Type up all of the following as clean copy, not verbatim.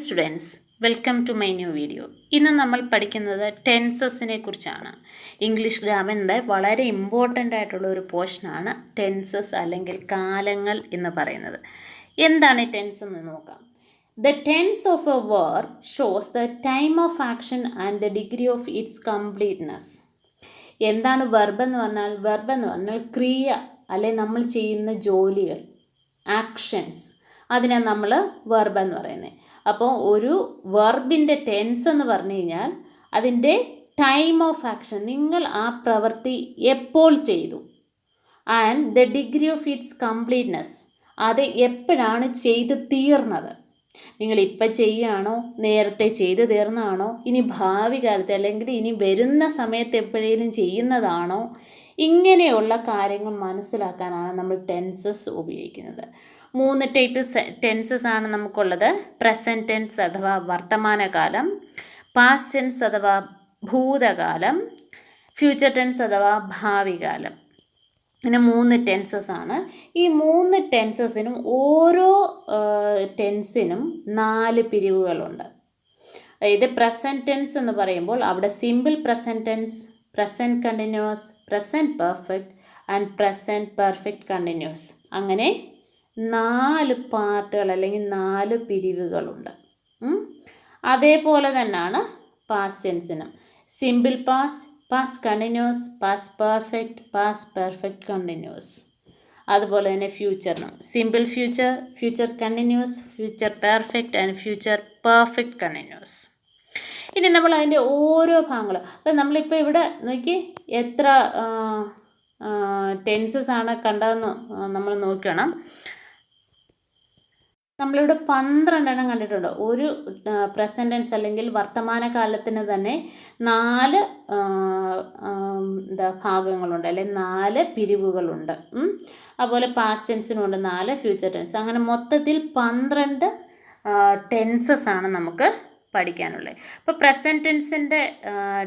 Students, welcome to my new video. ഇന്ന് നമ്മൾ പഠിക്കുന്നത് ടെൻസസിനെ കുറിച്ചാണ്. ഇംഗ്ലീഷ് ഗ്രാമറിൻ്റെ വളരെ ഇമ്പോർട്ടൻ്റ് ആയിട്ടുള്ള ഒരു പോർഷനാണ് ടെൻസസ് അല്ലെങ്കിൽ കാലങ്ങൾ എന്ന് പറയുന്നത്. എന്താണ് ഈ ടെൻസ് എന്ന് നോക്കാം. The tense of a verb shows the time of action and the degree of its completeness. എന്താണ് വെർബ് എന്ന് പറഞ്ഞാൽ? വെർബ് എന്ന് പറഞ്ഞാൽ ക്രിയ അല്ലെ നമ്മൾ ചെയ്യുന്ന ജോലികൾ, ആക്ഷൻസ്, അതിനെ നമ്മൾ വെർബ് എന്ന് പറയുന്നത്. അപ്പോൾ ഒരു വെർബിൻ്റെ ടെൻസ് എന്ന് പറഞ്ഞു കഴിഞ്ഞാൽ അതിൻ്റെ ടൈം ഓഫ് ആക്ഷൻ, നിങ്ങൾ ആ പ്രവൃത്തി എപ്പോൾ ചെയ്തു, and the degree of its completeness, അത് എപ്പോഴാണ് ചെയ്ത് തീർന്നത്. നിങ്ങളിപ്പോൾ ചെയ്യുകയാണോ, നേരത്തെ ചെയ്ത് തീർന്നതാണോ, ഇനി ഭാവി കാലത്ത് അല്ലെങ്കിൽ ഇനി വരുന്ന സമയത്ത് എപ്പോഴേലും ചെയ്യുന്നതാണോ, ഇങ്ങനെയുള്ള കാര്യങ്ങൾ മനസ്സിലാക്കാനാണ് നമ്മൾ ടെൻസസ് ഉപയോഗിക്കുന്നത്. 3 ടൈപ്പ് ടെൻസസ് ആണ് നമുക്കുള്ളത്. പ്രസൻറ്റ് ടെൻസ് അഥവാ വർത്തമാനകാലം, പാസ്റ്റ് ടെൻസ് അഥവാ ഭൂതകാലം, ഫ്യൂച്ചർ ടെൻസ് അഥവാ ഭാവികാലം. ഇങ്ങനെ 3 ടെൻസസ് ആണ്. ഈ 3 ടെൻസസിനും ഓരോ ടെൻസിനും 4 പിരിവുകളുണ്ട്. അതായത് പ്രസൻറ്റ് ടെൻസ് എന്ന് പറയുമ്പോൾ അവിടെ simple present tense, present continuous, present perfect and present perfect continuous, അങ്ങനെ 4 പാർട്ടുകൾ അല്ലെങ്കിൽ 4 പിരിവുകളുണ്ട്. അതേപോലെ തന്നെയാണ് പാസ്റ്റ് ടെൻസിനും. Simple past, past continuous, past perfect, past perfect continuous. അതുപോലെ തന്നെ ഫ്യൂച്ചറിനും simple future, future continuous, future perfect and future perfect continuous. ഇനി നമ്മൾ അതിൻ്റെ ഓരോ ഭാഗങ്ങളും, അപ്പം നമ്മളിപ്പോൾ ഇവിടെ നോക്കി എത്ര ടെൻസസ് ആണ് കണ്ടതെന്ന് നമ്മൾ നോക്കണം. നമ്മളിവിടെ 12 കണ്ടിട്ടുണ്ട്. ഒരു പ്രസൻറ്റ് ടെൻസ് അല്ലെങ്കിൽ വർത്തമാനകാലത്തിന് തന്നെ 4 ഭാഗങ്ങളുണ്ട്, അല്ലെങ്കിൽ 4 പിരിവുകളുണ്ട്. അതുപോലെ പാസ്റ്റ് ടെൻസിനുണ്ട് 4, ഫ്യൂച്ചർ ടെൻസ്, അങ്ങനെ മൊത്തത്തിൽ 12 ടെൻസസ് ആണ് നമുക്ക് പഠിക്കാനുള്ളത്. അപ്പോൾ പ്രസൻറ്റ് ടെൻസിൻ്റെ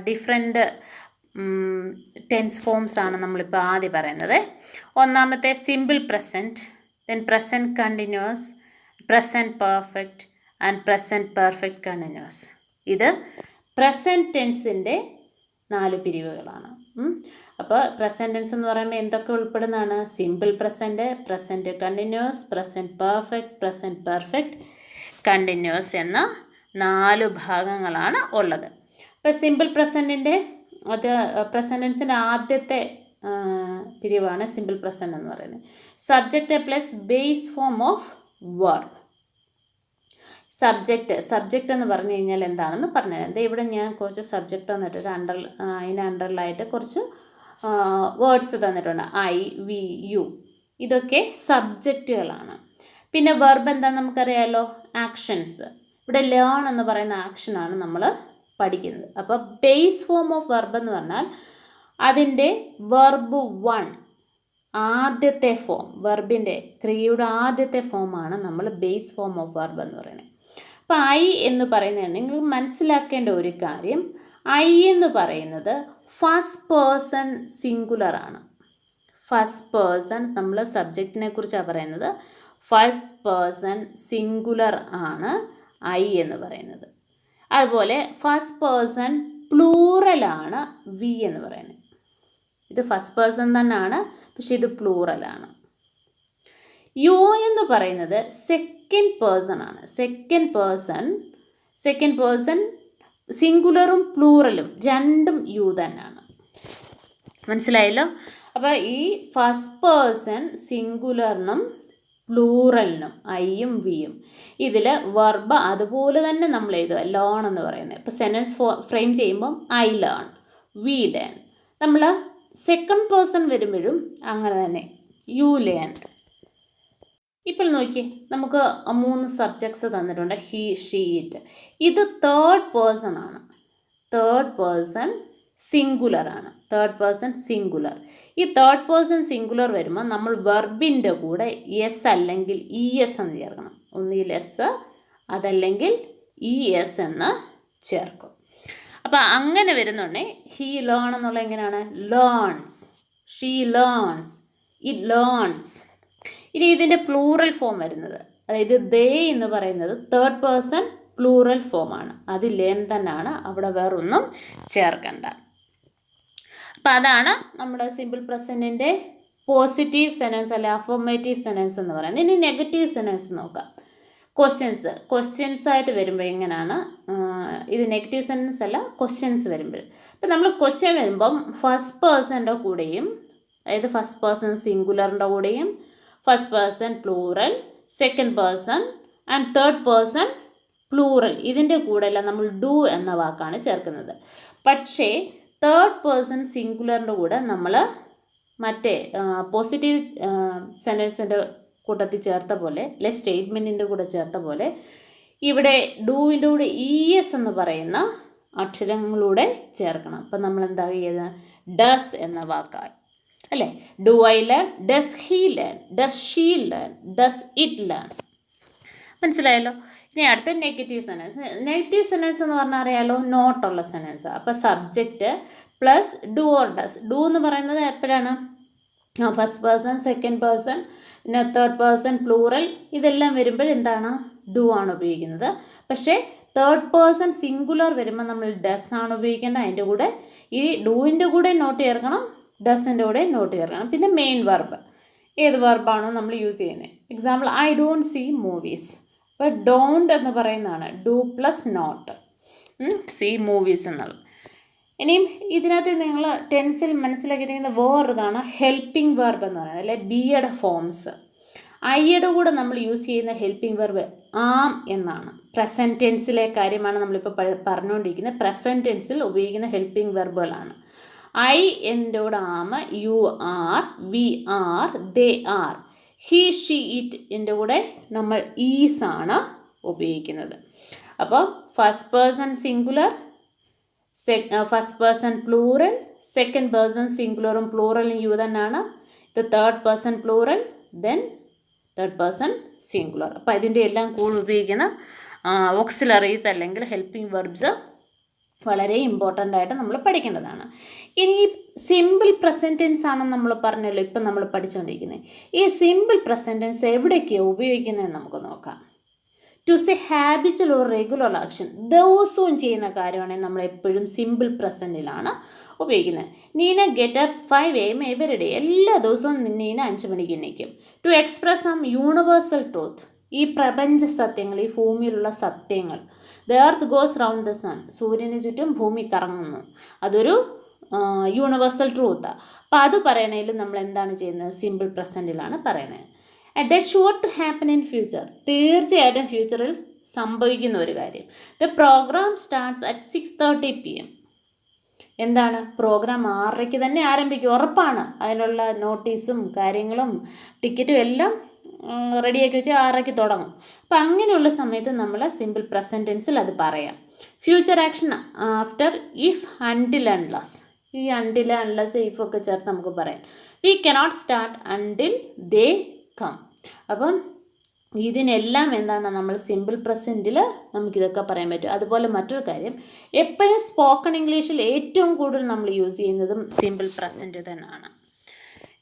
ഡിഫറെൻറ്റ് ടെൻസ് ഫോംസ് ആണ് നമ്മളിപ്പോൾ ആദ്യം പറയുന്നത്. ഒന്നാമത്തെ simple present, then present continuous, present perfect and present perfect continuous. ഇത് പ്രസൻറ്റ് ടെൻസിൻ്റെ 4 പിരിവുകളാണ്. അപ്പോൾ പ്രസൻറ്റ് ടെൻസ് എന്ന് പറയുമ്പോൾ എന്തൊക്കെ ഉൾപ്പെടുന്നതാണ്? Simple present, present continuous, present perfect, present perfect continuous എന്ന 4 ഭാഗങ്ങളാണ് ഉള്ളത്. ഇപ്പോൾ സിമ്പിൾ പ്രസൻറ്റിൻ്റെ പ്രസൻറ്റ് ടെൻസിൻ്റെ ആദ്യത്തെ പിരിവാണ് സിമ്പിൾ പ്രസൻറ്റ് എന്ന് പറയുന്നത്. Subject plus base form of verb. Subject എന്ന് പറഞ്ഞു കഴിഞ്ഞാൽ എന്താണെന്ന് പറഞ്ഞുതരാം. ഇവിടെ ഞാൻ കുറച്ച് സബ്ജക്റ്റ് തന്നിട്ടുണ്ട്, അതിന് അണ്ടറിലായിട്ട് കുറച്ച് വേർഡ്സ് തന്നിട്ടുണ്ട്. ഐ, വി, യു, ഇതൊക്കെ സബ്ജക്റ്റുകളാണ്. പിന്നെ വെർബ് എന്താണെന്ന് നമുക്കറിയാമല്ലോ, ആക്ഷൻസ്. ഇവിടെ ലേൺ എന്ന് പറയുന്ന ആക്ഷനാണ് നമ്മൾ പഠിക്കുന്നത്. അപ്പോൾ ബേസ് ഫോം ഓഫ് വെർബ് എന്ന് പറഞ്ഞാൽ അതിൻ്റെ വെർബ് 1, ആദ്യത്തെ ഫോം, വെർബിൻ്റെ ക്രിയയുടെ ആദ്യത്തെ ഫോമാണ് നമ്മൾ ബേസ് ഫോം ഓഫ് വെർബ് എന്ന് പറയുന്നത്. അപ്പോൾ ഐ എന്ന് പറയുന്നത് നിങ്ങൾ മനസ്സിലാക്കേണ്ട ഒരു കാര്യം, ഐ എന്ന് പറയുന്നത് ഫസ്റ്റ് പേഴ്സൺ സിംഗുലർ ആണ്. ഫസ്റ്റ് പേഴ്സൺ, നമ്മൾ സബ്ജക്റ്റിനെ കുറിച്ചാണ് പറയുന്നത്, ഫസ്റ്റ് പേഴ്സൺ സിംഗുലർ ആണ് ഐ എന്ന് പറയുന്നത്. അതുപോലെ ഫസ്റ്റ് പേഴ്സൺ പ്ലൂറലാണ് വി എന്ന് പറയുന്നത്. ഇത് ഫസ്റ്റ് പേഴ്സൺ തന്നെയാണ്, പക്ഷെ ഇത് പ്ലൂറലാണ്. യു എന്ന് പറയുന്നത് സെക്കൻഡ് പേഴ്സൺ ആണ്. സെക്കൻഡ് പേഴ്സൺ സിംഗുലറും പ്ലൂറലും രണ്ടും യു തന്നെയാണ്. മനസ്സിലായല്ലോ? അപ്പോൾ ഈ ഫസ്റ്റ് പേഴ്സൺ സിംഗുലറിനും പ്ലൂറലിനും ഐയും വിയും, ഇതിൽ വെർബ് അതുപോലെ തന്നെ നമ്മൾ എഴുതുക, ലേൺ എന്ന് പറയുന്നത്. ഇപ്പോൾ സെൻറ്റൻസ് ഫ്രെയിം ചെയ്യുമ്പം ഐ ലേൺ, വി ലേൺ. നമ്മൾ സെക്കൻഡ് പേഴ്സൺ വരുമ്പോഴും അങ്ങനെ തന്നെ, യു ലേൺ. ഇപ്പോൾ നോക്കി, നമുക്ക് 3 സബ്ജക്ട്സ് തന്നിട്ടുണ്ട്, ഹി, ഷീ, ഇറ്റ്. ഇത് തേർഡ് പേഴ്സൺ ആണ്. തേർഡ് പേഴ്സൺ സിംഗുലർ ആണ്. Third person singular. ഈ തേർഡ് പേഴ്സൺ സിംഗുലർ വരുമ്പോൾ നമ്മൾ വെർബിൻ്റെ കൂടെ എസ് അല്ലെങ്കിൽ ഇ എസ് എന്ന് ചേർക്കണം. ഒന്നുകിൽ എസ് അതല്ലെങ്കിൽ ഇ എസ് എന്ന് ചേർക്കും. അപ്പോൾ അങ്ങനെ വരുന്നുണ്ടെങ്കിൽ ഹി ലേൺ എന്നുള്ള എങ്ങനെയാണ്? Learns, she learns, it learns. ഇനി ഇതിൻ്റെ പ്ലൂറൽ ഫോം വരുന്നത്, അതായത് ദേ എന്ന് പറയുന്നത് തേർഡ് പേഴ്സൺ പ്ലൂറൽ ഫോമാണ്. അത് ലേൺ തന്നെയാണ്, അവിടെ വേറൊന്നും ചേർക്കണ്ട. അപ്പം അതാണ് നമ്മുടെ സിമ്പിൾ പ്രസൻറ്റിൻ്റെ പോസിറ്റീവ് സെൻറ്റൻസ് അല്ലെ അഫർമേറ്റീവ് സെൻറ്റൻസ് എന്ന് പറയുന്നത്. ഇനി നെഗറ്റീവ് സെൻറ്റൻസ് നോക്കാം. ക്വസ്റ്റ്യൻസ് ആയിട്ട് വരുമ്പോൾ എങ്ങനെയാണ്, ഇത് നെഗറ്റീവ് സെൻറ്റൻസ് അല്ല, ക്വസ്റ്റ്യൻസ് വരുമ്പോൾ. ഇപ്പം നമ്മൾ ക്വസ്റ്റ്യൻ വരുമ്പം ഫസ്റ്റ് പേഴ്സൻ്റെ കൂടെയും, അതായത് ഫസ്റ്റ് പേഴ്സൺ സിംഗുലറിൻ്റെ കൂടെയും first person plural, second person and third person plural, ഇതിൻ്റെ കൂടെയെല്ലാം നമ്മൾ ഡു എന്ന വാക്കാണ് ചേർക്കുന്നത്. പക്ഷേ തേർഡ് പേഴ്സൺ സിംഗുലറിൻ്റെ കൂടെ നമ്മൾ മറ്റേ പോസിറ്റീവ് സെൻറ്റൻസിൻ്റെ കൂട്ടത്തിൽ ചേർത്ത പോലെ, അല്ലെ സ്റ്റേറ്റ്മെൻറ്റിൻ്റെ കൂടെ ചേർത്ത പോലെ, ഇവിടെ ഡൂവിൻ്റെ കൂടെ ES എന്ന് പറയുന്ന അക്ഷരങ്ങളൂടെ ചേർക്കണം. അപ്പം നമ്മൾ എന്താ ചെയ്യുന്നത്, ഡസ് എന്ന വാക്കായി, അല്ലേ? Do I learn, does he learn, does she learn, does it learn. മനസ്സിലായല്ലോ? ഇനി അടുത്ത നെഗറ്റീവ് സെൻറ്റൻസ്. നെഗറ്റീവ് സെൻറ്റൻസ് എന്ന് പറഞ്ഞാൽ അറിയാലോ, നോട്ടുള്ള സെൻറ്റൻസ്. അപ്പോൾ subject plus do or does. Do എന്ന് പറയുന്നത് എപ്പോഴാണ്, ഫസ്റ്റ് പേഴ്സൺ, സെക്കൻഡ് പേഴ്സൺ, പിന്നെ തേർഡ് പേഴ്സൺ പ്ലൂറൽ, ഇതെല്ലാം വരുമ്പോൾ എന്താണ്, ഡു ആണ് ഉപയോഗിക്കുന്നത്. പക്ഷേ തേർഡ് പേഴ്സൺ സിംഗുലർ വരുമ്പോൾ നമ്മൾ ഡസ് ആണ് ഉപയോഗിക്കേണ്ടത്. അതിൻ്റെ കൂടെ ഈ ഡൂവിൻ്റെ കൂടെ നോട്ട് ചേർക്കണം, ഡസിൻ്റെ കൂടെ നോട്ട് ചേർക്കണം. പിന്നെ മെയിൻ വെർബ്, ഏത് വെർബാണോ നമ്മൾ യൂസ് ചെയ്യുന്നത്. Example, I don't see movies. അപ്പോൾ ഡോണ്ട് എന്ന് പറയുന്നതാണ് do plus not, see movies എന്നുള്ളത്. ഇനിയും ഇതിനകത്ത് നിങ്ങൾ ടെൻസിൽ മനസ്സിലാക്കിയിരിക്കുന്ന വേറൊരിതാണ് ഹെൽപ്പിംഗ് വെർബ് എന്ന് പറയുന്നത്, അല്ലെ ബിയുടെ ഫോംസ്. ഐയുടെ കൂടെ നമ്മൾ യൂസ് ചെയ്യുന്ന ഹെൽപ്പിംഗ് വെർബ് ആം എന്നാണ്. പ്രസൻറ്റ് ടെൻസിലെ കാര്യമാണ് നമ്മളിപ്പോൾ പറഞ്ഞുകൊണ്ടിരിക്കുന്നത്. പ്രസൻറ്റ് ടെൻസിൽ ഉപയോഗിക്കുന്ന ഹെൽപ്പിംഗ് വെർബുകളാണ്. ഐ എൻ്റെ കൂടെ am, you are, we are, they are. He she it എൻ്റെ കൂടെ നമ്മൾ ഈസ് ആണ് ഉപയോഗിക്കുന്നത്. അപ്പോൾ first person singular, first person plural, second person സിംഗുലറും പ്ലൂറലും യു തന്നെയാണ്. ഇത് third person plural, then third person singular. അപ്പോൾ ഇതിൻ്റെ എല്ലാം കൂടെ ഉപയോഗിക്കുന്ന ഓക്സിലറീസ് അല്ലെങ്കിൽ ഹെൽപ്പിംഗ് വെർബ്സ് വളരെ ഇമ്പോർട്ടൻ്റ് ആയിട്ട് നമ്മൾ പഠിക്കേണ്ടതാണ്. ഇനി സിമ്പിൾ പ്രസൻറ്റ് ടെൻസ് ആണെന്ന് നമ്മൾ പറഞ്ഞല്ലോ, ഇപ്പം നമ്മൾ പഠിച്ചുകൊണ്ടിരിക്കുന്നത്. ഈ സിമ്പിൾ പ്രസൻറ്റ് ടെൻസ് എവിടെയൊക്കെയാണ് ഉപയോഗിക്കുന്നതെന്ന് നമുക്ക് നോക്കാം. To say habitual or regular action, ദിവസവും ചെയ്യുന്ന കാര്യമാണെങ്കിൽ നമ്മൾ എപ്പോഴും സിമ്പിൾ പ്രസൻറ്റിലാണ് ഉപയോഗിക്കുന്നത്. Neena get up 5 AM every day, എല്ലാ ദിവസവും നീന 5 മണിക്ക് എണീക്കും. To express some universal truth, ഈ പ്രപഞ്ച സത്യങ്ങൾ, ഈ ഭൂമിയിലുള്ള സത്യങ്ങൾ. The earth goes round the sun, സൂര്യന് ചുറ്റും ഭൂമി കറങ്ങുന്നു, അതൊരു യൂണിവേഴ്സൽ ട്രൂത്താണ്. അപ്പോൾ അത് പറയണേലും നമ്മൾ എന്താണ് ചെയ്യുന്നത്, സിമ്പിൾ പ്രസൻറ്റിലാണ് പറയുന്നത്. That sure to happen in future, തീർച്ചയായിട്ടും ഫ്യൂച്ചറിൽ സംഭവിക്കുന്ന ഒരു കാര്യം. The programme starts at 6:30 PM. എന്താണ്, പ്രോഗ്രാം 6:00 തന്നെ ആരംഭിക്കും, ഉറപ്പാണ്. അതിനുള്ള നോട്ടീസും കാര്യങ്ങളും ടിക്കറ്റും എല്ലാം റെഡിയാക്കി വെച്ച് 6:00 തുടങ്ങും. അപ്പം അങ്ങനെയുള്ള സമയത്ത് നമ്മൾ സിമ്പിൾ പ്രസൻറ്റ് ടെൻസിൽ അത് പറയാം. Future action after if, until, unless. ഈ അണ്ടിൽ, അൺലെസ്, ഇഫൊക്കെ ചേർത്ത് നമുക്ക് പറയാം. We cannot start until they come. അപ്പം ഇതിനെല്ലാം എന്താണ്, നമ്മൾ സിമ്പിൾ പ്രസൻറ്റിൽ നമുക്കിതൊക്കെ പറയാൻ പറ്റും. അതുപോലെ മറ്റൊരു കാര്യം, എപ്പോഴും സ്പോക്കൺ ഇംഗ്ലീഷിൽ ഏറ്റവും കൂടുതൽ നമ്മൾ യൂസ് ചെയ്യുന്നതും സിമ്പിൾ പ്രസൻറ്റ് തന്നെയാണ്.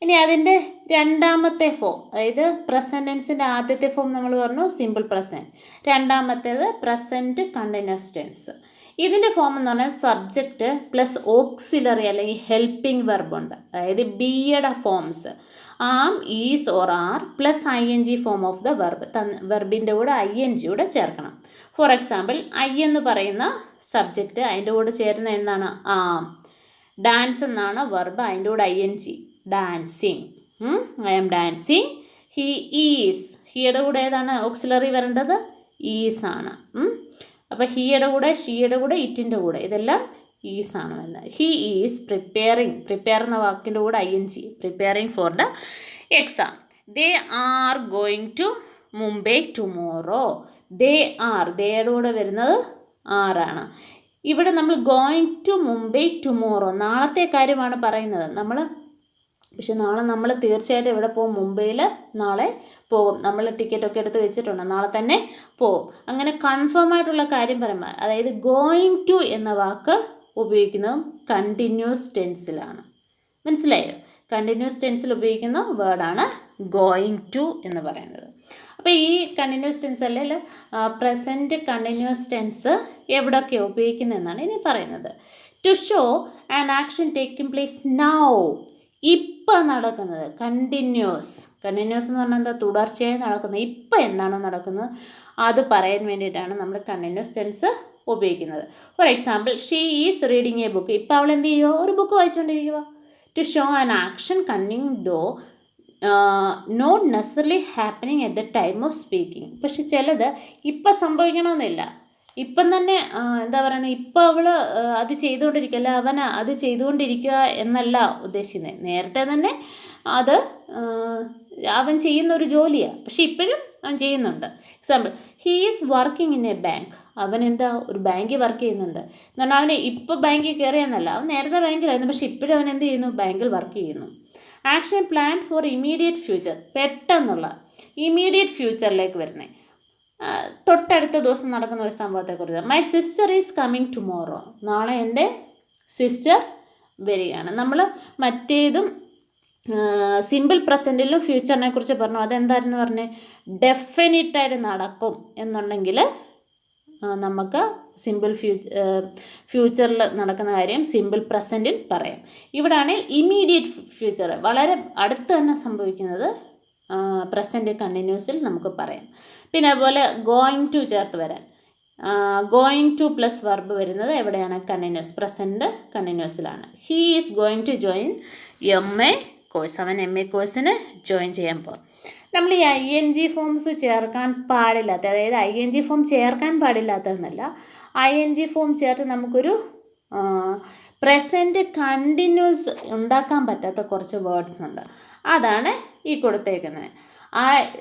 ഇനി അതിൻ്റെ രണ്ടാമത്തെ ഫോം, അതായത് പ്രസൻറ്റ് ടെൻസിൻ്റെ ആദ്യത്തെ ഫോം നമ്മൾ പറഞ്ഞു സിമ്പിൾ പ്രസൻറ്റ്, രണ്ടാമത്തേത് പ്രസൻറ്റ് കണ്ടിന്യൂസ് ടെൻസ്. ഇതിൻ്റെ ഫോം എന്ന് പറഞ്ഞാൽ സബ്ജക്റ്റ് പ്ലസ് ഓക്സിലറി അല്ലെങ്കിൽ ഹെൽപ്പിംഗ് വെർബുണ്ട്. അതായത് ബിയുടെ forms am, is or are plus ING form of the verb. വെർബിൻ്റെ കൂടെ ING കൂടെ ചേർക്കണം. ഫോർ എക്സാമ്പിൾ, ഐ എന്ന് പറയുന്ന സബ്ജക്റ്റ്, അതിൻ്റെ കൂടെ ചേരുന്ന എന്താണ്, ആം. ഡാൻസ് എന്നാണ് വെർബ്, അതിൻ്റെ കൂടെ ING, dancing. I am dancing. He is, ഹിയുടെ കൂടെ ഏതാണ് ഓക്സിലറി വരേണ്ടത്, ഈസ് ആണ്. അപ്പോൾ ഹിയുടെ കൂടെ, ഷീയുടെ കൂടെ, ഇറ്റിൻ്റെ കൂടെ, ഇതെല്ലാം ഈസ് ആണ് വരുന്നത്. ഹി ഈസ് പ്രിപ്പയറിങ്, പ്രിപ്പയർ എന്ന വാക്കിൻ്റെ കൂടെ ING, preparing for the exam. They are going to Mumbai tomorrow. They are, ദേയുടെ കൂടെ വരുന്നത് ആറാണ്. ഇവിടെ നമ്മൾ ഗോയിങ് ടു മുംബൈ ടുമോറോ, നാളത്തെ കാര്യമാണ് പറയുന്നത് നമ്മൾ. പക്ഷെ നാളെ നമ്മൾ തീർച്ചയായിട്ടും ഇവിടെ പോകും, മുംബൈയിൽ നാളെ പോകും. നമ്മൾ ടിക്കറ്റൊക്കെ എടുത്ത് വെച്ചിട്ടുണ്ട്, നാളെ തന്നെ പോകും. അങ്ങനെ കൺഫേം ആയിട്ടുള്ള കാര്യം പറയുമ്പോൾ, അതായത് ഗോയിങ് ടു എന്ന വാക്ക് ഉപയോഗിക്കുന്നതും കണ്ടിന്യൂസ് ടെൻസിലാണ്. മനസ്സിലായോ? കണ്ടിന്യൂസ് ടെൻസിൽ ഉപയോഗിക്കുന്ന വേർഡാണ് ഗോയിങ് ടു എന്ന് പറയുന്നത്. അപ്പോൾ ഈ കണ്ടിന്യൂസ് ടെൻസ് അല്ലെങ്കിൽ പ്രസൻറ്റ് കണ്ടിന്യൂസ് ടെൻസ് എവിടെയൊക്കെയാണ് ഉപയോഗിക്കുന്നതെന്നാണ് ഇനി പറയുന്നത്. To show an action taking place now, ഇപ്പം നടക്കുന്നത്. കണ്ടിന്യൂസ് എന്ന് പറഞ്ഞാൽ എന്താ, തുടർച്ചയായി നടക്കുന്നത്. ഇപ്പം എന്താണോ നടക്കുന്നത് അത് പറയാൻ വേണ്ടിയിട്ടാണ് നമ്മൾ കണ്ടിന്യൂസ് ടെൻസ് ഉപയോഗിക്കുന്നത്. For example, she is reading a book. ഇപ്പോൾ അവൾ എന്ത് ചെയ്യുക, ഒരു ബുക്ക് വായിച്ചുകൊണ്ടിരിക്കുക. To show an action continue though not necessarily happening at the time of speaking. പക്ഷെ ചിലത് ഇപ്പം സംഭവിക്കണമെന്നില്ല. ഇപ്പം തന്നെ എന്താ പറയുന്നത്, ഇപ്പം അവൾ അത് ചെയ്തുകൊണ്ടിരിക്കുക, അല്ല അവൻ അത് ചെയ്തുകൊണ്ടിരിക്കുക എന്നല്ല ഉദ്ദേശിക്കുന്നത്. നേരത്തെ തന്നെ അത് അവൻ ചെയ്യുന്ന ഒരു ജോലിയാണ്, പക്ഷെ ഇപ്പോഴും അവൻ ചെയ്യുന്നുണ്ട്. Example, he is working in A bank. അവൻ എന്താ, ഒരു ബാങ്കിൽ വർക്ക് ചെയ്യുന്നുണ്ട് എന്ന് പറഞ്ഞാൽ അവന് ഇപ്പോൾ ബാങ്കിൽ കയറിയെന്നല്ല, അവൻ നേരത്തെ ബാങ്കിലായിരുന്നു, പക്ഷെ ഇപ്പോഴും അവൻ എന്ത് ചെയ്യുന്നു, ബാങ്കിൽ വർക്ക് ചെയ്യുന്നു. Action plan for immediate future, പെട്ടെന്നുള്ള ഇമീഡിയറ്റ് ഫ്യൂച്ചറിലേക്ക് വരുന്നത്, തൊട്ടടുത്ത ദിവസം നടക്കുന്ന ഒരു സംഭവത്തെക്കുറിച്ച്. My sister is coming tomorrow. നാളെ എൻ്റെ സിസ്റ്റർ വരികയാണ്. നമ്മൾ മറ്റേതും സിമ്പിൾ പ്രസൻറ്റിലും ഫ്യൂച്ചറിനെ കുറിച്ച് പറഞ്ഞു. അതെന്തായിരുന്നു പറഞ്ഞത്, ഡെഫിനിറ്റായിട്ട് നടക്കും എന്നുണ്ടെങ്കിൽ നമുക്ക് സിമ്പിൾ ഫ്യൂച്ചറിൽ നടക്കുന്ന കാര്യം സിമ്പിൾ പ്രസൻറ്റിൽ പറയാം. ഇവിടെ ആണെങ്കിൽ ഇമീഡിയറ്റ് ഫ്യൂച്ചർ, വളരെ അടുത്ത് തന്നെ സംഭവിക്കുന്നത് പ്രസൻറ്റ് കണ്ടിന്യൂസിൽ നമുക്ക് പറയാം. പിന്നെ അതുപോലെ ഗോയിങ് ടു ചേർത്ത് വരാൻ, ഗോയിങ് ടു പ്ലസ് വെർബ് വരുന്നത് എവിടെയാണ്, കണ്ടിന്യൂസ്, പ്രസൻറ്റ് കണ്ടിന്യൂസിലാണ്. He is going to join MA course. അവൻ MA കോഴ്സിന് ജോയിൻ ചെയ്യാൻ പോകും. നമ്മൾ ഈ ING ഫോംസ് ചേർക്കാൻ പാടില്ലാത്ത, അതായത് ING ഫോം ചേർക്കാൻ പാടില്ലാത്തതെന്നല്ല, ING ഫോം ചേർത്ത് നമുക്കൊരു പ്രസൻറ്റ് കണ്ടിന്യൂസ് ഉണ്ടാക്കാൻ പറ്റാത്ത കുറച്ച് വേർഡ്സ് ഉണ്ട്. അതാണ് ഈ കൊടുത്തേക്കുന്നത്.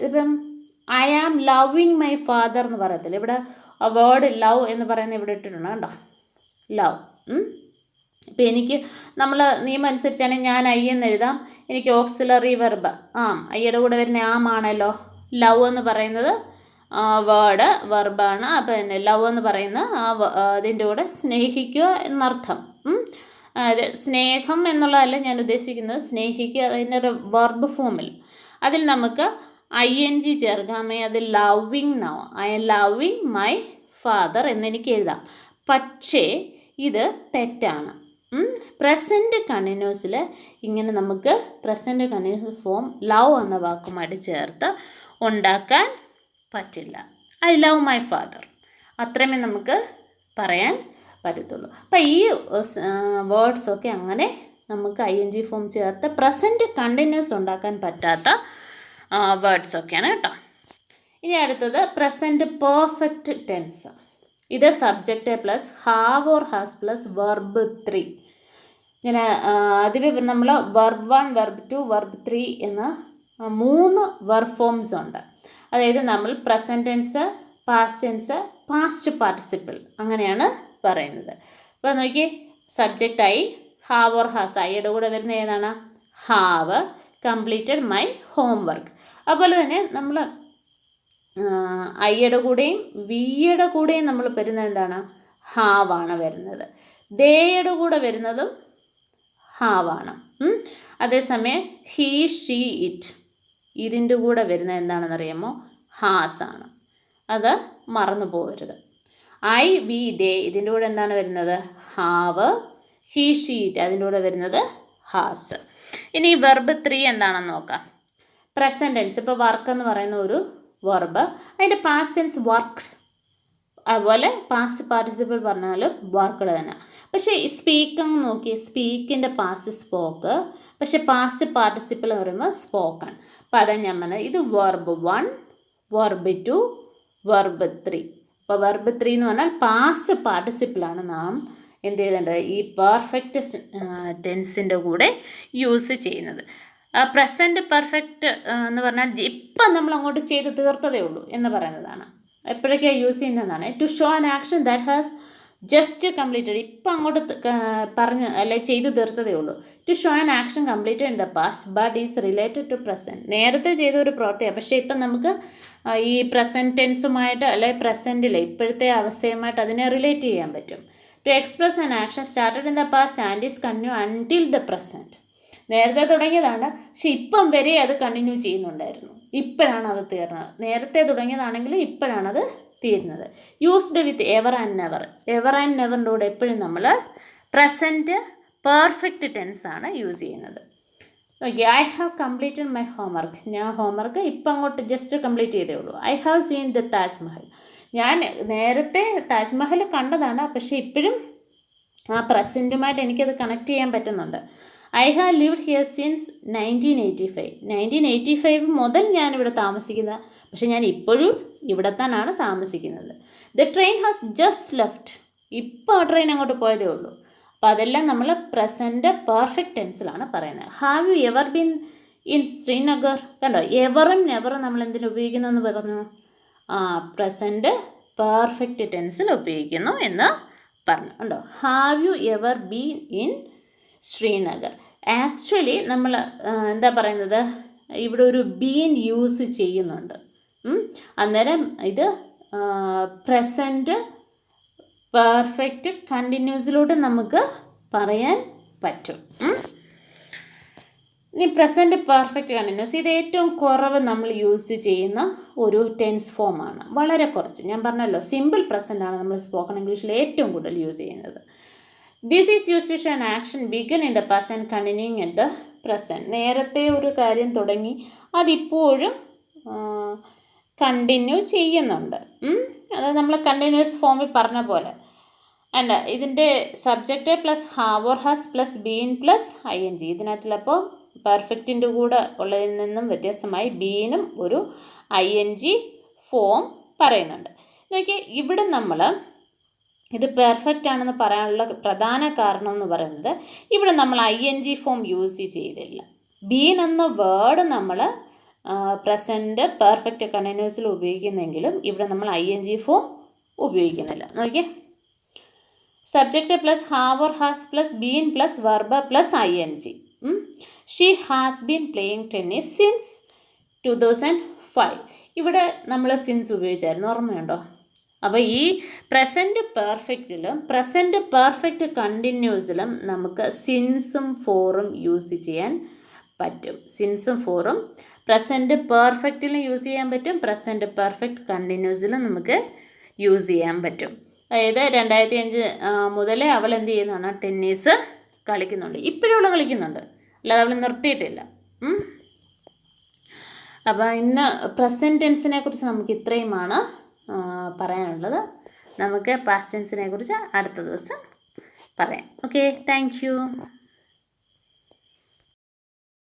ഇപ്പം I am loving my father എന്ന് പറയത്തില്ല, ഇവിടെ വേർഡ് ലവ് എന്ന് പറയുന്നത് ഇവിടെ ഇട്ടിട്ടുണ്ട് കേട്ടോ, ലവ്. ഇപ്പം എനിക്ക് നമ്മൾ നിയമം അനുസരിച്ചാണെങ്കിൽ ഞാൻ ഐ എന്ന് എഴുതാം, എനിക്ക് ഓക്സിലറി വെർബ് ഐയുടെ കൂടെ വരുന്ന ആണല്ലോ. ലവ് എന്ന് പറയുന്നത് വെർബാണ്. അപ്പം തന്നെ ലവ് എന്ന് പറയുന്ന അതിൻ്റെ കൂടെ സ്നേഹിക്കുക എന്നർത്ഥം. സ്നേഹം എന്നുള്ളതല്ല ഞാൻ ഉദ്ദേശിക്കുന്നത്, സ്നേഹിക്കുക അതിൻ്റെ ഒരു വെർബ് ഫോമിൽ. അതിൽ നമുക്ക് ING ചേർക്കാമേ, അത് loving now, I M loving my father എന്നെനിക്ക് എഴുതാം. പക്ഷേ ഇത് തെറ്റാണ്. പ്രസൻറ്റ് കണ്ടിന്യൂസിൽ ഇങ്ങനെ നമുക്ക് പ്രസൻറ്റ് കണ്ടിന്യൂസ് ഫോം ലവ് എന്ന വാക്കുമായിട്ട് ചേർത്ത് ഉണ്ടാക്കാൻ പറ്റില്ല. ഐ ലവ് മൈ ഫാദർ, അത്രമേ നമുക്ക് പറയാൻ പറ്റത്തുള്ളൂ. അപ്പം ഈ വേർഡ്സൊക്കെ അങ്ങനെ നമുക്ക് ING ഫോം ചേർത്ത് പ്രസൻറ്റ് കണ്ടിന്യൂസ് ഉണ്ടാക്കാൻ പറ്റാത്ത വേർഡ്സൊക്കെയാണ് കേട്ടോ. ഇനി അടുത്തത് പ്രസൻറ്റ് പെർഫെക്റ്റ് ടെൻസ്. ഇത് subject plus have or has plus verb 3. ഇങ്ങനെ അതിൽ നമ്മൾ വെർബ് 1, വെർബ് 2, വെർബ് 3 എന്ന 3 വെർബ് ഫോംസ് ഉണ്ട്. അതായത് നമ്മൾ present tense, past tense, past participle അങ്ങനെയാണ് പറയുന്നത്. അപ്പോൾ നോക്കി, subject I, have or has, ഐയുടെ കൂടെ വരുന്ന ഏതാണ്, ഹാവ് കംപ്ലീറ്റഡ് മൈ ഹോംവർക്ക്. അതുപോലെ തന്നെ നമ്മൾ ഐയുടെ കൂടെയും വിയുടെ കൂടെയും നമ്മൾ വരുന്നത് എന്താണ്, ഹാവാണ് വരുന്നത്. ദേയുടെ കൂടെ വരുന്നതും ഹാവാണ്. അതേസമയം ഹീ, ഷീ, ഇറ്റ് ഇതിൻ്റെ കൂടെ വരുന്നത് എന്താണെന്നറിയാമോ, ഹാസ് ആണ്. അത് മറന്നു പോകരുത്. ഐ, വി, ദേ ഇതിൻ്റെ കൂടെ എന്താണ് വരുന്നത്, ഹാവ്. ഹീ, ഷീ, ഇറ്റ് അതിൻ്റെ കൂടെ വരുന്നത് ഹാസ്. ഇനി വെർബ് 3 എന്താണെന്ന് നോക്കാം. പ്രസൻറ്റ് ടെൻസ്, ഇപ്പോൾ വർക്ക് എന്ന് പറയുന്ന ഒരു വെർബ്, അതിൻ്റെ പാസ്റ്റ് ടെൻസ് വർക്ക്ഡ്, അതുപോലെ പാസ്റ്റ് പാർട്ടിസിപ്പിൾ പറഞ്ഞാലും വർക്ക്ഡ് തന്നെ. പക്ഷേ ഈ സ്പീക്കിങ് നോക്കി, സ്പീക്കിൻ്റെ പാസ്റ്റ് സ്പോക്ക്, പക്ഷേ പാസ്റ്റ് പാർട്ടിസിപ്പിൾ എന്ന് പറയുമ്പോൾ സ്പോക്കൺ. അപ്പോൾ അതാണ് ഞാൻ പറഞ്ഞത്, ഇത് വെർബ് 1, വെർബ് 2, വെർബ് 3. അപ്പോൾ വെർബ് 3 എന്ന് പറഞ്ഞാൽ പാസ്റ്റ് പാർട്ടിസിപ്പിളാണ് നാം എന്ത് ചെയ്തേണ്ടത്, ഈ പെർഫെക്റ്റ് ടെൻസിൻ്റെ കൂടെ യൂസ് ചെയ്യുന്നത്. പ്രസൻറ്റ് പെർഫെക്റ്റ് എന്ന് പറഞ്ഞാൽ ഇപ്പം നമ്മൾ അങ്ങോട്ട് ചെയ്ത് തീർത്തതേ ഉള്ളൂ എന്ന് പറയുന്നതാണ്. എപ്പോഴൊക്കെയാണ് യൂസ് ചെയ്യുന്നതാണ്, to show an action that has just completed, ഇപ്പം അങ്ങോട്ട് പറഞ്ഞ് അല്ലെ ചെയ്തു തീർത്തതേ ഉള്ളൂ. To show an action completed in the past but is related to present, നേരത്തെ ചെയ്ത ഒരു പ്രവൃത്തിയാണ്, പക്ഷേ ഇപ്പം നമുക്ക് ഈ പ്രസൻറ്റ് ടെൻസുമായിട്ട് അല്ലെ പ്രസൻറ്റിൽ ഇപ്പോഴത്തെ അവസ്ഥയുമായിട്ട് അതിനെ റിലേറ്റ് ചെയ്യാൻ പറ്റും. To express an action started in the past and is continue until the present, നേരത്തെ തുടങ്ങിയതാണ് പക്ഷെ ഇപ്പം വരെ അത് കണ്ടിന്യൂ ചെയ്യുന്നുണ്ടായിരുന്നു. ഇപ്പോഴാണ് അത് തീർന്നത്. നേരത്തെ തുടങ്ങിയതാണെങ്കിൽ ഇപ്പോഴാണത് തീരുന്നത്. Used with ever and never. Ever and നെവറിൻ്റെ കൂടെ എപ്പോഴും നമ്മൾ പ്രസൻറ്റ് പെർഫെക്റ്റ് ടെൻസ് ആണ് യൂസ് ചെയ്യുന്നത്. Okay, I have completed my homework. ഞാൻ ഹോംവർക്ക് ഇപ്പം അങ്ങോട്ട് ജസ്റ്റ് കംപ്ലീറ്റ് ചെയ്തേ ഉള്ളൂ. I have seen the Taj Mahal. ഞാൻ നേരത്തെ താജ്മഹൽ കണ്ടതാണ്, പക്ഷേ ഇപ്പോഴും ആ പ്രസൻറ്റുമായിട്ട് എനിക്കത് കണക്ട് ചെയ്യാൻ പറ്റുന്നുണ്ട്. I have lived here since 1985. 1985 മുതൽ ഞാനിവിടെ താമസിക്കുന്നത്, പക്ഷെ ഞാൻ ഇപ്പോഴും ഇവിടെ തന്നെയാണ് താമസിക്കുന്നത്. The train has just left. ഇപ്പോൾ ആ ട്രെയിൻ അങ്ങോട്ട് പോയതേ ഉള്ളൂ. അപ്പോൾ അതെല്ലാം നമ്മൾ പ്രസൻറ്റ് പെർഫെക്റ്റ് ടെൻസിലാണ് പറയുന്നത്. Have you ever been in Srinagar? കണ്ടോ, എവറും നെവറും നമ്മൾ എന്തിനു ഉപയോഗിക്കുന്നു പറഞ്ഞു? പ്രസൻറ്റ് പെർഫെക്റ്റ് ടെൻസിൽ ഉപയോഗിക്കുന്നു എന്ന് പറഞ്ഞു. കണ്ടോ, have you ever been in Srinagar. Actually നമ്മൾ എന്താ പറയുന്നത്, ഇവിടെ ഒരു ബീൻ യൂസ് ചെയ്യുന്നുണ്ട്. അന്നേരം ഇത് പ്രസൻറ്റ് പെർഫെക്റ്റ് കണ്ടിന്യൂസിലൂടെ നമുക്ക് പറയാൻ പറ്റും. ഇനി പ്രസൻറ്റ് പെർഫെക്റ്റ് കണ്ടിന്യൂസ്, ഇത് ഏറ്റവും കുറവ് നമ്മൾ യൂസ് ചെയ്യുന്ന ഒരു ടെൻസ് ഫോമാണ്. വളരെ കുറച്ച്, ഞാൻ പറഞ്ഞല്ലോ സിമ്പിൾ പ്രസൻ്റ് ആണ് നമ്മൾ സ്പോക്കൺ ഇംഗ്ലീഷിൽ ഏറ്റവും കൂടുതൽ യൂസ് ചെയ്യുന്നത്. This is used to show an action began in the past and continuing in the present. നേരത്തെ ഒരു കാര്യം തുടങ്ങി അതിപ്പോഴും കണ്ടിന്യൂ ചെയ്യുന്നുണ്ട്. അത് നമ്മൾ കണ്ടിന്യൂസ് ഫോമിൽ പറഞ്ഞ പോലെ. ആൻഡ് ഇതിൻ്റെ subject plus have or has plus been plus ING. ഇതിനകത്തിലപ്പോൾ പെർഫെക്റ്റിൻ്റെ കൂടെ ഉള്ളതിൽ നിന്നും വ്യത്യസ്തമായി ബീനും ഒരു ING ഫോം പറയുന്നുണ്ട്. നോക്കിയാൽ ഇവിടെ നമ്മൾ ഇത് പെർഫെക്റ്റ് ആണെന്ന് പറയാനുള്ള പ്രധാന കാരണം എന്ന് പറയുന്നത്, ഇവിടെ നമ്മൾ ING ഫോം യൂസ് ചെയ്തില്ല. ബീൻ എന്ന വേർഡ് നമ്മൾ പ്രസൻറ്റ് പെർഫെക്റ്റ് കണ്ടിന്യൂസിൽ ഉപയോഗിക്കുന്നെങ്കിലും ഇവിടെ നമ്മൾ ING ഫോം ഉപയോഗിക്കുന്നില്ല. നോക്കിയേ, subject plus have or has plus been plus verb plus ING. She has been playing tennis since 2005. ഇവിടെ നമ്മൾ സിൻസ് ഉപയോഗിച്ചായിരുന്നു, ഓർമ്മയുണ്ടോ? അപ്പോൾ ഈ പ്രസൻറ്റ് പെർഫെക്റ്റിലും പ്രസൻറ്റ് പെർഫെക്റ്റ് കണ്ടിന്യൂസിലും നമുക്ക് സിൻസും ഫോറും യൂസ് ചെയ്യാൻ പറ്റും. സിൻസും ഫോറും പ്രസൻറ്റ് പെർഫെക്റ്റിലും യൂസ് ചെയ്യാൻ പറ്റും, പ്രസൻറ്റ് പെർഫെക്റ്റ് കണ്ടിന്യൂസിലും നമുക്ക് യൂസ് ചെയ്യാൻ പറ്റും. അതായത് 2005 മുതലേ അവൾ എന്ത് ചെയ്യുന്നതാണ്, ടെന്നീസ് കളിക്കുന്നുണ്ട്. ഇപ്പോഴും അവൾ കളിക്കുന്നുണ്ട്, അല്ലാതെ അവൾ നിർത്തിയിട്ടില്ല. അപ്പോൾ ഇന്ന് പ്രസൻറ്റ് ടെൻസിനെ കുറിച്ച് നമുക്ക് ഇത്രയുമാണ് പറയാനുള്ളത്. നമുക്ക് പാസ്റ്റ് ടെൻസിനെ കുറിച്ച് അടുത്ത ദിവസം പറയാം. Okay, thank you.